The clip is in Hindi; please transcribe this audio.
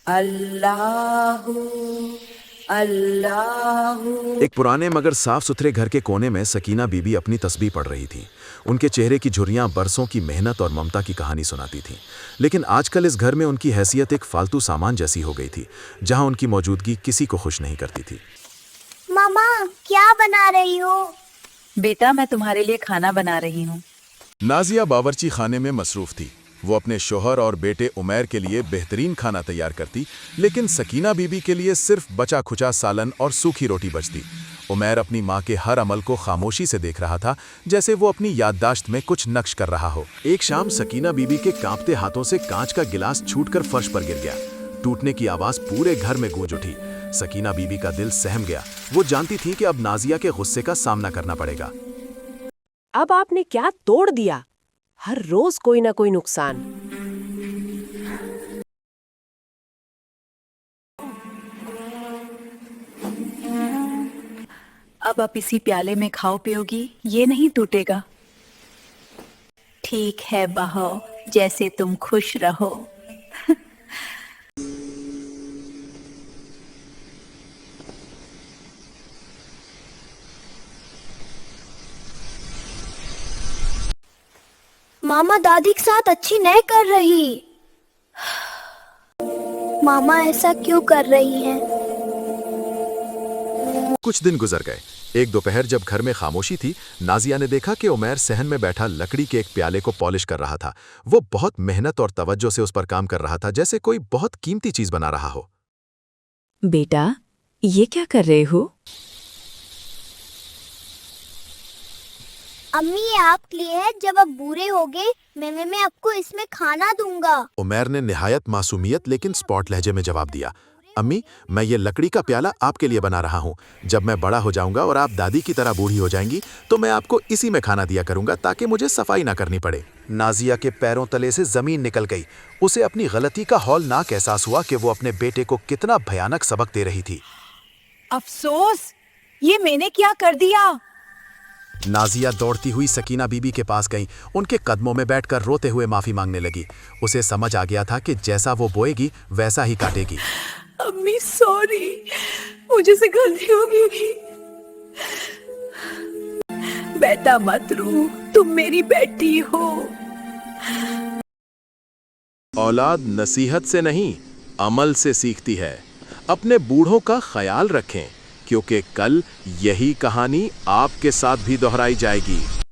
अल्लाहू अल्लाहू। एक पुराने मगर साफ सुथरे घर के कोने में सकीना बीबी अपनी तस्बीह पढ़ रही थी। उनके चेहरे की झुर्रियां बरसों की मेहनत और ममता की कहानी सुनाती थीं। लेकिन आजकल इस घर में उनकी हैसियत एक फालतू सामान जैसी हो गई थी, जहां उनकी मौजूदगी किसी को खुश नहीं करती थी। मामा, क्या बना रही हो? बेटा, मैं तुम्हारे लिए खाना बना रही हूँ। नाजिया बावर्ची खाने में मसरूफ थी। वो अपने शोहर और बेटे उमैर के लिए बेहतरीन खाना तैयार करती, लेकिन सकीना बीबी के लिए सिर्फ बचा खुचा सालन और सूखी रोटी बचती। उमैर अपनी माँ के हर अमल को खामोशी से देख रहा था, जैसे वो अपनी याददाश्त में कुछ नक्श कर रहा हो। एक शाम सकीना बीबी के कांपते हाथों से कांच का गिलास छूटकर फर्श पर गिर गया। टूटने की आवाज पूरे घर में गूंज उठी। सकीना बीबी का दिल सहम गया। वो जानती थी कि अब नाजिया के गुस्से का सामना करना पड़ेगा। अब आपने क्या तोड़ दिया? हर रोज कोई ना कोई नुकसान। अब आप इसी प्याले में खाओ पियोगी, ये नहीं टूटेगा। ठीक है बहो, जैसे तुम खुश रहो। मामा दादी के साथ अच्छी नहीं कर रही। मामा ऐसा क्यों कर रही हैं? कुछ दिन गुजर गए। एक दोपहर जब घर में खामोशी थी, नाजिया ने देखा कि उमैर सहन में बैठा लकड़ी के एक प्याले को पॉलिश कर रहा था। वो बहुत मेहनत और तवज्जो से उस पर काम कर रहा था, जैसे कोई बहुत कीमती चीज बना रहा हो। बेटा, ये क्या कर रहे हो? अम्मी, ये आपके लिए है। जब आप बूढ़े होगे मैं आपको इसमें खाना दूंगा। उमैर ने निहायत मासूमियत लेकिन स्पॉट लहजे में जवाब दिया, अम्मी, मैं ये लकड़ी का प्याला आपके लिए बना रहा हूँ। जब मैं बड़ा हो जाऊंगा और आप दादी की तरह बूढ़ी हो जाएंगी, तो मैं आपको इसी में खाना दिया करूंगा, ताकि मुझे सफाई ना करनी पड़े। नाजिया के पैरों तले से जमीन निकल गई। उसे अपनी गलती का हौलनाक एहसास हुआ कि वो अपने बेटे को कितना भयानक सबक दे रही थी। अफसोस, ये मैंने क्या कर दिया। नाजिया दौड़ती हुई सकीना बीबी के पास गई। उनके कदमों में बैठकर रोते हुए माफी मांगने लगी। उसे समझ आ गया था कि जैसा वो बोएगी वैसा ही काटेगी। अम्मी सॉरी, मुझे से गलती हो गई। बेटा मत रो, तुम मेरी बेटी हो। औलाद नसीहत से नहीं, अमल से सीखती है। अपने बूढ़ों का ख्याल रखें, क्योंकि कल यही कहानी आपके साथ भी दोहराई जाएगी।